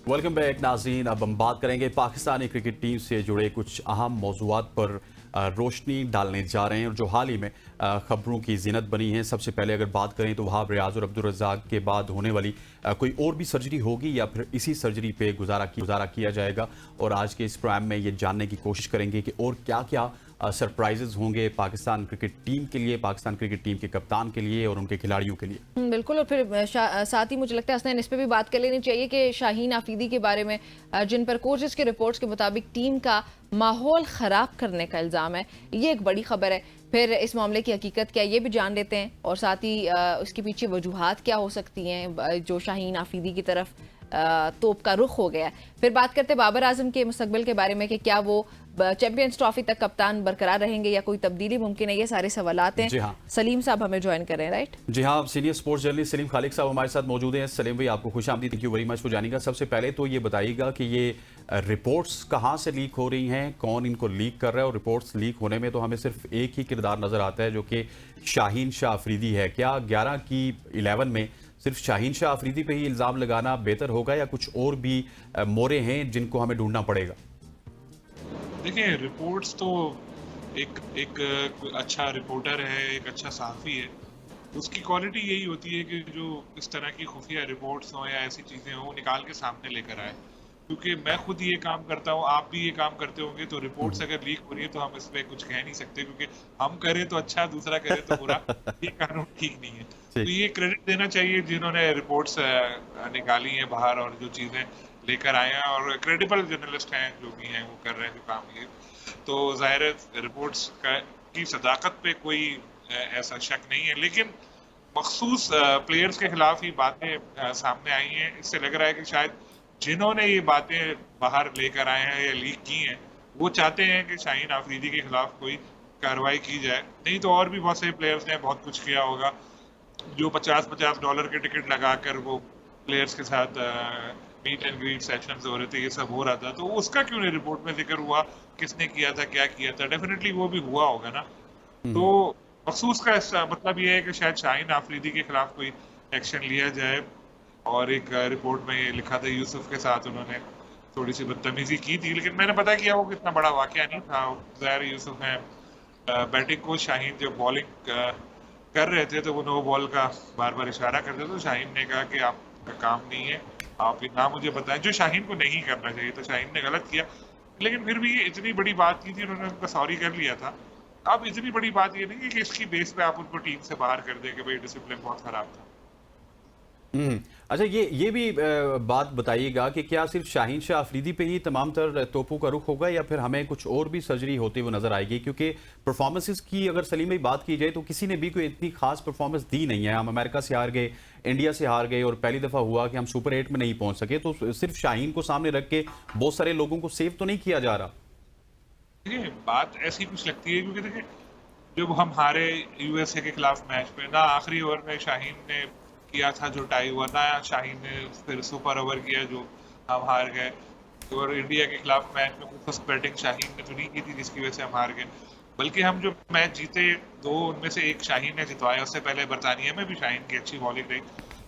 Welcome back नाज़रीन। अब हम बात करेंगे पाकिस्तानी क्रिकेट टीम से जुड़े कुछ अहम मौज़ूआत पर रोशनी डालने जा रहे हैं और जो हाल ही में खबरों की जीनत बनी है। सबसे पहले अगर बात करें तो वहाब रियाज और अब्दुल रज़ाक के बाद होने वाली कोई और भी सर्जरी होगी या फिर इसी सर्जरी पे गुजारा किया जाएगा। और आज के इस प्रोग्राम में ये जानने की कोशिश करेंगे कि और क्या क्या सरप्राइजेज होंगे पाकिस्तान क्रिकेट टीम के लिए, पाकिस्तान क्रिकेट टीम के कप्तान के लिए और उनके खिलाड़ियों के लिए। बिल्कुल। और फिर साथ ही मुझे लगता है हसनैन इस पे भी बात कर लेनी चाहिए कि शाहीन आफरीदी के बारे में जिन पर कोचेस के रिपोर्ट्स के मुताबिक टीम का माहौल ख़राब करने का इल्ज़ाम है, ये एक बड़ी खबर है। फिर इस मामले की हकीकत क्या ये भी जान लेते हैं और साथ ही उसके पीछे वजूहात क्या हो सकती हैं जो शाहीन आफरीदी की तरफ तोप का रुख हो गया। फिर बात करते हैं बाबर आजम के मुस्तकबिल के बारे में कि क्या वो चैंपियंस ट्रॉफी तक कप्तान बरकरार रहेंगे या कोई तब्दीली मुमकिन है। ये सारे सवालात हैं। जी हाँ, सलीम साहब हमें ज्वाइन करें। राइट जी हाँ, सीनियर स्पोर्ट्स जर्नलिस्ट सलीम खालिक साहब हमारे साथ मौजूद हैं। सलीम भाई, आपको खुशामदीद, thank you very much for joining us. सबसे पहले तो ये बताइएगा कि ये रिपोर्ट्स कहाँ से लीक हो रही हैं, कौन इनको लीक कर रहा है। और रिपोर्ट्स लीक होने में तो हमें सिर्फ एक ही किरदार नजर आता है जो कि शाहीन शाह अफरीदी है। क्या 11 की 11 में सिर्फ शाहीन शाह अफरीदी पे ही इल्ज़ाम लगाना बेहतर होगा या कुछ और भी मोरे हैं जिनको हमें ढूंढना पड़ेगा? देखिए, रिपोर्ट्स तो एक एक अच्छा रिपोर्टर है, एक अच्छा सहाफ़ी है, उसकी क्वालिटी यही होती है कि जो इस तरह की खुफिया रिपोर्ट्स हों या ऐसी चीज़ें हों, निकाल के सामने लेकर आए। क्योंकि मैं खुद ये काम करता हूँ, आप भी ये काम करते होंगे, तो रिपोर्ट्स अगर लीक हो रही है तो हम इस पे कुछ कह नहीं सकते, क्योंकि हम करें तो अच्छा, दूसरा करे तो बुरा। ये कानून ठीक नहीं है। तो ये क्रेडिट देना चाहिए जिन्होंने रिपोर्ट्स निकाली हैं बाहर और जो चीज़ें लेकर आए हैं, और क्रेडिबल जर्नलिस्ट हैं जो भी हैं, वो कर रहे हैं जो काम ये। तो ज़ाहिर है रिपोर्ट्स की सदाकत पे कोई ऐसा शक नहीं है, लेकिन मखसूस प्लेयर्स के खिलाफ ही बातें सामने आई हैं। इससे लग रहा है कि शायद जिन्होंने ये बातें बाहर लेकर आए हैं या लीक की हैं, वो चाहते हैं कि शाहीन आफरीदी के खिलाफ कोई कार्रवाई की जाए। नहीं तो और भी बहुत से प्लेयर्स ने बहुत कुछ किया होगा, जो $50-50 के टिकट लगाकर वो प्लेयर्स के साथ मीट एंड ग्रीट सेशंस हो रहे थे, ये सब हो रहा था। तो उसका क्यों नहीं रिपोर्ट में जिक्र हुआ, किसने किया था, क्या किया था? डेफिनेटली वो भी हुआ होगा ना। तो मखसूस का मतलब ये है कि शायद शाहीन आफरीदी के खिलाफ कोई एक्शन लिया जाए। और एक रिपोर्ट में ये लिखा था यूसुफ के साथ उन्होंने थोड़ी सी बदतमीजी की थी, लेकिन मैंने पता किया वो कितना बड़ा वाकया नहीं था। ज़ाहिर यूसुफ है बैटिंग कोच, शाहीन जब बॉलिंग कर रहे थे तो वो नो बॉल का बार बार इशारा करते थे, तो शाहीन ने कहा कि आपका काम नहीं है, आप ना मुझे बताएं, जो शाहीन को नहीं करना चाहिए। तो शाहीन ने गलत किया, लेकिन फिर भी ये इतनी बड़ी बात की थी, उन्होंने उनका सॉरी कर लिया था। अब इतनी बड़ी बात ये नहीं है कि इसकी बेस पे आप उनको टीम से बाहर कर दें कि भाई डिसिप्लिन बहुत खराब था। अच्छा, ये भी बात बताइएगा कि क्या सिर्फ शाहीन शाह अफरीदी पे ही तमाम तर तोपों का रुख होगा या फिर हमें कुछ और भी सर्जरी होती हुई नजर आएगी? क्योंकि परफॉर्मेंसेस की अगर सलीम भाई बात की जाए तो किसी ने भी कोई इतनी खास परफॉर्मेंस दी नहीं है। हम अमेरिका से हार गए, इंडिया से हार गए और पहली दफा हुआ कि हम सुपर 8 में नहीं पहुंच सके। तो सिर्फ शाहीन को सामने रख के बहुत सारे लोगों को सेव तो नहीं किया जा रहा। देखिए, बात ऐसी कुछ लगती है क्योंकि देखिए, जब हम हारे यूएसए के खिलाफ मैच में, ना आखिरी ओवर में शाहीन ने किया था जो टाई हुआ, ना शाहीन ने फिर सुपर ओवर किया जो हम हार गए। और इंडिया के खिलाफ मैच में कोई फर्स्ट बैटिंग शाहीन ने तो नहीं की थी जिसकी वजह से हम हार गए। बल्कि हम जो मैच जीते, दो उनमें से एक शाहीन ने जितवाया, उससे पहले बरतानिया में भी शाहीन की अच्छी बॉलिंग रही।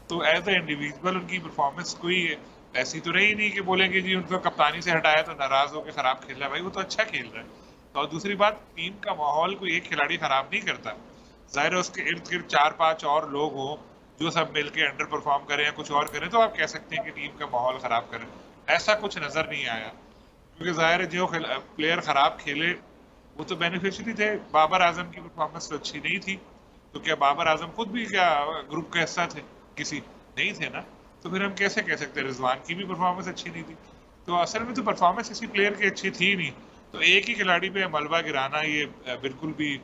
तो एज ए इंडिविजुअल उनकी परफॉर्मेंस कोई ऐसी तो रही नहीं कि बोलेंगे जी उनको कप्तानी से हटाया तो नाराज होकर खराब खेल रहा है। भाई वो तो अच्छा खेल रहा है। और दूसरी बात, टीम का माहौल कोई एक खिलाड़ी खराब नहीं करता। जाहिर है उसके इर्द गिर्द 4-5 और लोग हों जो सब मिलके अंडर परफॉर्म करें या कुछ और करें, तो आप कह सकते हैं कि टीम का माहौल खराब करें। ऐसा कुछ नजर नहीं आया, क्योंकि जाहिर है जो प्लेयर खराब खेले वो तो बेनिफिशियरी थे। बाबर आजम की परफॉर्मेंस तो अच्छी नहीं थी, तो क्या बाबर आजम खुद भी क्या ग्रुप का हिस्सा थे? किसी नहीं थे ना। तो फिर हम कैसे कह सकते हैं? रिजवान की भी परफॉर्मेंस अच्छी नहीं थी। तो असल में तो परफॉर्मेंस किसी प्लेयर की अच्छी थी नहीं, तो एक ही खिलाड़ी पे मलबा गिराना ये बिल्कुल भी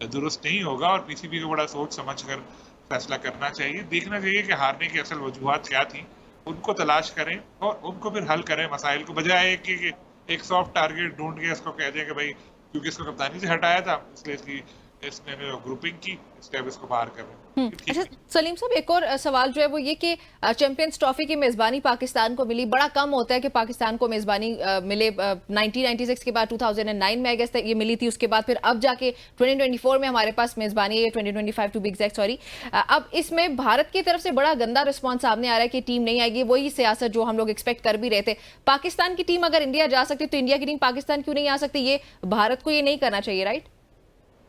दुरुस्त नहीं होगा। और पीसीबी को बड़ा सोच समझ कर फैसला करना चाहिए। देखना चाहिए कि हारने की असल वजूहत क्या थी, उनको तलाश करें और उनको फिर हल करें मसाइल को, बजाय कि एक सॉफ्ट टारगेट ढूंढ के इसको कह दें कि भाई क्योंकि इसको कप्तानी से हटाया था इसलिए इसकी इसने ग्रुपिंग की, इसके अब इसको बाहर कर रहे हैं। ठीक अच्छा है। सलीम साहब, एक और सवाल जो है वो ये कि चैंपियंस ट्रॉफी की मेजबानी पाकिस्तान को मिली। बड़ा कम होता है कि पाकिस्तान को मेजबानी मिले। 1996 के बाद 2009 में आई गेस ये मिली थी, उसके बाद फिर अब जाके 2024 में हमारे पास मेजबानी है, 2025 टू बी एग्जैक्ट, सॉरी। अब इसमें भारत की तरफ से बड़ा गंदा रिस्पॉन्स सामने आ रहा है कि टीम नहीं आएगी। वही सियासत जो हम लोग एक्सपेक्ट कर भी रहे थे। पाकिस्तान की टीम अगर इंडिया जा सकती तो इंडिया की टीम पाकिस्तान क्यों नहीं आ सकती? ये भारत को ये नहीं करना चाहिए, राइट?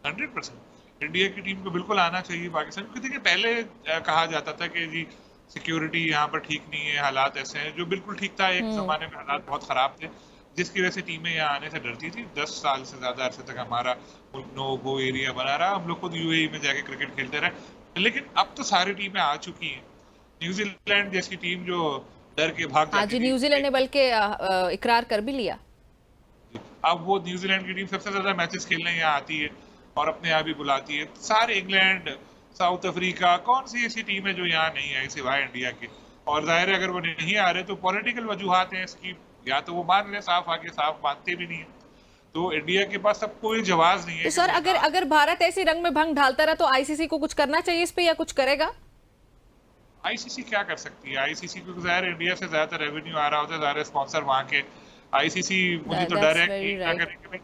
100% इंडिया की टीम को बिल्कुल आना चाहिए पाकिस्तान, क्योंकि देखिए पहले कहा जाता था कि जी सिक्योरिटी यहाँ पर ठीक नहीं है, हालात ऐसे हैं, जो बिल्कुल ठीक था। एक जमाने में हालात बहुत खराब थे, जिसकी वजह से टीमें यहाँ आने से डरती थी। 10 साल से ज्यादा अरसे तक हमारा मुल्क नो गो एरिया बना रहा, हम लोग खुद यूएई में जाके क्रिकेट खेलते रहे। लेकिन अब तो सारी टीमें आ चुकी हैं। न्यूजीलैंड जैसी टीम जो डर के भाग हाँ जाती जी, थी, न्यूजीलैंड ने बल्कि इकरार कर भी लिया। अब वो न्यूजीलैंड की टीम सबसे ज्यादा मैचेस खेलने यहाँ आती है और अपने यहाँ भी बुलाती है। सारे इंग्लैंड, साउथ अफ्रीका, कौन सी ऐसी टीम है जो यहाँ नहीं आई सिवाय इंडिया के? और जाहिर है अगर वो नहीं आ रहे तो पॉलिटिकल वजूहात हैं इसकी, या तो वो मान रहे साफ, आगे साफ मानते भी नहीं है। तो इंडिया के पास अब कोई जवाब नहीं है। तो सर अगर भारत ऐसे रंग में भंग ढालता रहा तो आईसीसी को कुछ करना चाहिए इस पे, या कुछ करेगा? आईसीसी क्या कर सकती है? आईसीसी को जाहिर इंडिया से ज्यादा रेवेन्यू आ रहा होता है, ज्यादा स्पॉन्सर वहां के। आईसीसी, मुझे तो डर है कि क्या करेंगे भाई।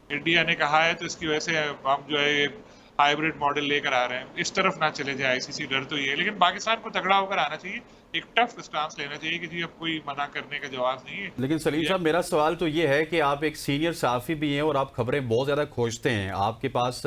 इंडिया ने कहा है तो इसकी वजह से हम जो है हाइब्रिड मॉडल लेकर आ रहे हैं, इस तरफ ना चले जाए आईसीसी, डर तो ये है। लेकिन पाकिस्तान को तगड़ा होकर आना चाहिए, एक टफ स्टांस लेना चाहिए कि जी अब कोई मना करने का जवाब नहीं है। लेकिन सलीम साहब, मेरा सवाल तो ये है कि आप एक सीनियर सहाफ़ी भी हैं और आप खबरें बहुत ज़्यादा खोजते हैं, आपके पास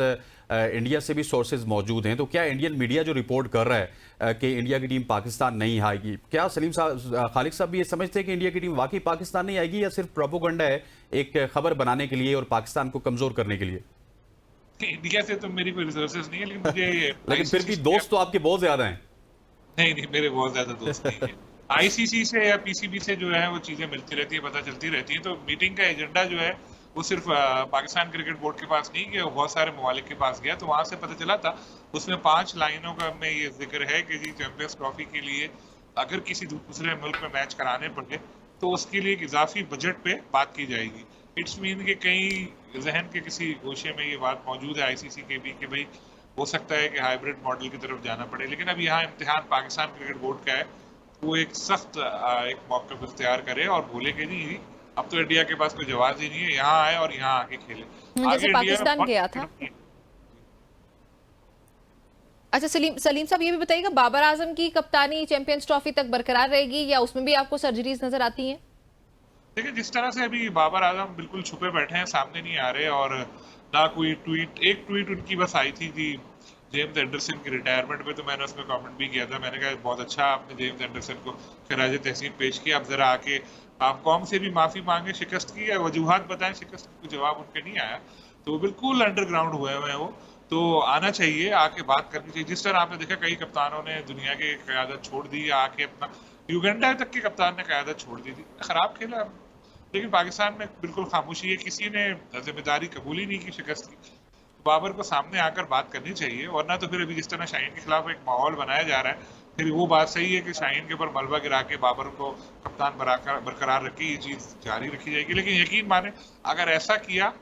इंडिया से भी सोर्सेज मौजूद हैं, तो क्या इंडियन मीडिया जो रिपोर्ट कर रहा है कि इंडिया की टीम पाकिस्तान नहीं आएगी, क्या सलीम साहब, खालिद साहब भी ये समझते हैं कि इंडिया की टीम वाकई पाकिस्तान नहीं आएगी, या सिर्फ प्रोपोगंडा है एक खबर बनाने के लिए और पाकिस्तान को कमज़ोर करने के लिए? इंडिया से तो मेरी कोई रिसोर्सेज नहीं है, लेकिन मुझे लेकिन फिर भी दोस्त तो आपके बहुत ज़्यादा हैं। नहीं, मेरे बहुत ज्यादा दोस्त नहीं है। आईसीसी से या पीसीबी से जो है वो चीजें मिलती रहती है, पता चलती रहती है। तो मीटिंग का एजेंडा जो है वो सिर्फ पाकिस्तान क्रिकेट बोर्ड के पास नहीं गया, बहुत सारे ममालिक के पास गया। तो वहां से पता चला था, उसमें 5 लाइनों का में ये जिक्र है कि जी चैंपियंस ट्रॉफी के लिए अगर किसी दूसरे मुल्क में मैच कराने पड़े तो उसके लिए एक इजाफी बजट पे बात की जाएगी। इट्स मीन के कहीं जहन के किसी गोशे में ये बात मौजूद है आईसीसी के भी कि भाई हो सकता है कि हाइब्रिड मॉडल की तरफ जाना पड़े। लेकिन अब यहाँ इम्तिहान पाकिस्तान क्रिकेट बोर्ड का है, वो एक सख्त एक मौक़िफ़ इख्तियार करे और बोले कि नहीं अब तो इंडिया के पास कोई जवाब ही नहीं है, यहाँ आए और यहाँ आके खेले। जैसे पाकिस्तान गया था। अच्छा सलीम साहब, ये भी बताइएगा, बाबर आजम की कप्तानी चैंपियंस ट्रॉफी तक बरकरार रहेगी या उसमें भी आपको सर्जरीज नजर आती हैं? देखिए जिस तरह से अभी बाबर आजम बिल्कुल छुपे बैठे हैं, सामने नहीं आ रहे, और ना कोई ट्वीट, एक ट्वीट उनकी बस आई थी जी जेम्स एंडरसन की रिटायरमेंट पे, तो मैंने उसमें कमेंट भी किया था। मैंने कहा बहुत अच्छा आपने जेम्स एंडरसन को खिराज तहसीन पेश किया, अब जरा आके आप कौम से भी माफी मांगे शिकस्त की, या वजूहात बताएं शिकस्त की। जवाब उनके नहीं आया, तो वो बिल्कुल अंडरग्राउंड हुए हुए हैं वो। तो आना चाहिए, आके बात करनी चाहिए। जिस तरह आपने देखा कई कप्तानों ने दुनिया की क़यादत छोड़ दी, आके अपना युगांडा तक के कप्तान ने क़यादत छोड़ दी थी, खराब खेला। लेकिन पाकिस्तान में बिल्कुल खामोशी है, किसी ने जिम्मेदारी कबूल ही नहीं की शिकस्त की। बाबर को सामने आकर बात करनी चाहिए, वरना तो फिर अभी जिस तरह शाहीन के खिलाफ एक माहौल बनाया जा रहा है, फिर वो बात सही है कि शाहीन के ऊपर मलबा गिरा के बाबर को कप्तान बरकरार रखी, ये चीज जारी रखी जाएगी। लेकिन यकीन माने अगर ऐसा किया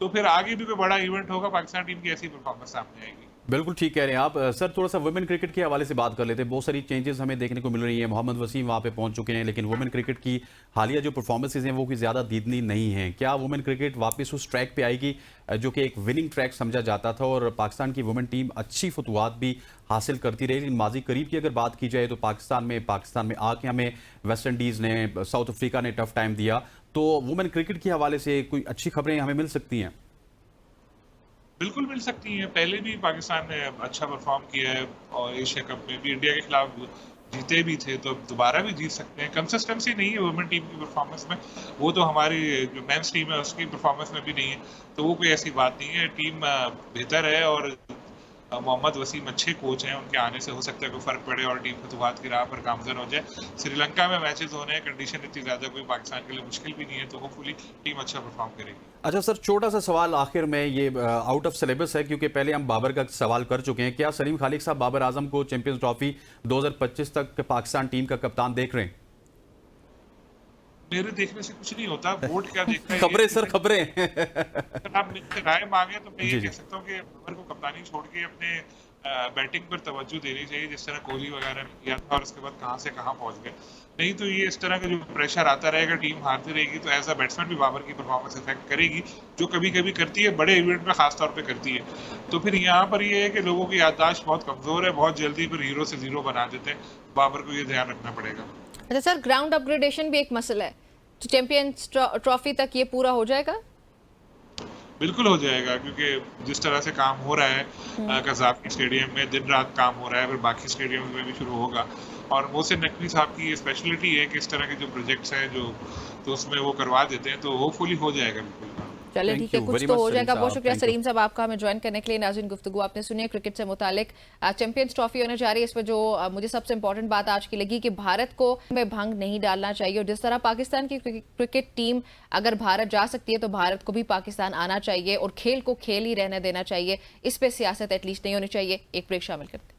तो फिर आगे भी कोई बड़ा इवेंट होगा, पाकिस्तान टीम की ऐसी परफॉर्मेंस सामने आएगी। बिल्कुल ठीक कह रहे हैं आप सर। थोड़ा सा वुमेन क्रिकेट के हवाले से बात कर लेते हैं। बहुत सारी चेंजेस हमें देखने को मिल रही हैं, मोहम्मद वसीम वहाँ पे पहुँच चुके हैं, लेकिन वुमेन क्रिकेट की हालिया जो परफॉर्मेंसेज हैं वो कोई ज़्यादा दीदनी नहीं हैं। क्या वुमेन क्रिकेट वापस उस ट्रैक पे आएगी जो कि एक विनिंग ट्रैक समझा जाता था, और पाकिस्तान की वुमेन टीम अच्छी फतवात भी हासिल करती रही? लेकिन माजी करीब की अगर बात की जाए तो पाकिस्तान में आके हमें वेस्ट इंडीज़ ने, साउथ अफ्रीका ने टफ टाइम दिया। तो वुमेन क्रिकेट के हवाले से कोई अच्छी खबरें हमें मिल सकती हैं? बिल्कुल मिल सकती हैं। पहले भी पाकिस्तान ने अच्छा परफॉर्म किया है और एशिया कप में भी इंडिया के खिलाफ जीते भी थे, तो दोबारा भी जीत सकते हैं। कंसिस्टेंसी नहीं है वुमेन टीम की परफॉर्मेंस में, वो तो हमारी जो मेंस टीम है उसकी परफॉर्मेंस में भी नहीं है, तो वो कोई ऐसी बात नहीं है। टीम बेहतर है और मोहम्मद वसीम अच्छे कोच हैं, उनके आने से हो सकता है कोई फर्क पड़े और टीम फतवात की राह पर गामजन हो जाए। श्रीलंका में मैचेस होने हैं, कंडीशन इतनी ज़्यादा कोई पाकिस्तान के लिए मुश्किल भी नहीं है, तो होपफुली टीम अच्छा परफॉर्म करेगी। अच्छा सर, छोटा सा सवाल आखिर में, ये आउट ऑफ सिलेबस है क्योंकि पहले हम बाबर का सवाल कर चुके हैं। क्या सलीम खालिद साहब बाबर आजम को चैंपियंस ट्रॉफी 2025 तक पाकिस्तान टीम का कप्तान देख रहे हैं? मेरे देखने से कुछ नहीं होता, बोर्ड क्या देखता है खबरें सर, खबरें। अगर आप मुझसे राय मांगे तो मैं जी, ये जी। कह सकता हूँ कि बाबर को कप्तानी छोड़ के अपने बैटिंग पर तवज्जो देनी चाहिए, जिस तरह कोहली वगैरह ने किया था और उसके बाद कहाँ से कहाँ पहुंच गए। नहीं तो ये इस तरह का जो प्रेशर आता रहेगा, टीम हारती रहेगी, तो एज अ बैट्समैन भी बाबर की परफॉर्मेंस इफेक्ट करेगी, जो कभी कभी करती है, बड़े इवेंट में खास तौर पे करती है। तो फिर यहाँ पर ये है कि लोगों की याददाश्त बहुत कमजोर है, बहुत जल्दी फिर हीरो से जीरो बना देते हैं। बाबर को ये ध्यान रखना पड़ेगा। अच्छा सर, ग्राउंड अपग्रेडेशन भी एक मसला है, तो चैंपियंस ट्रॉफी तक ये पूरा हो जाएगा? बिल्कुल हो जाएगा, क्योंकि जिस तरह से काम हो रहा है कज़ाफ़ी स्टेडियम में, दिन रात काम हो रहा है, फिर बाकी स्टेडियम में भी शुरू होगा। और मोहसिन नकवी साहब की ये स्पेशलिटी है कि इस तरह के जो प्रोजेक्ट्स हैं जो, तो उसमें वो करवा देते हैं, तो होपफुली हो जाएगा बिल्कुल। चलिए थैंक ठीक है, यू कुछ वेरी तो मच हो सलीम जाएगा। बहुत साहब, शुक्रिया थैंक यू। सलीम साहब आपका हमें ज्वाइन करने के लिए। नाज़रीन, गुफ्तगू आपने सुनी है क्रिकेट से मुतालिक। चैंपियंस ट्रॉफी होने जा रही है, इस पर जो मुझे सबसे इंपॉर्टेंट बात आज की लगी कि भारत को में भंग नहीं डालना चाहिए, और जिस तरह पाकिस्तान की क्रिकेट टीम अगर भारत जा सकती है तो भारत को भी पाकिस्तान आना चाहिए और खेल को खेल ही रहने देना चाहिए। इस पर सियासत एटलीस्ट नहीं होनी चाहिए। एक ब्रेक शामिल करते हैं।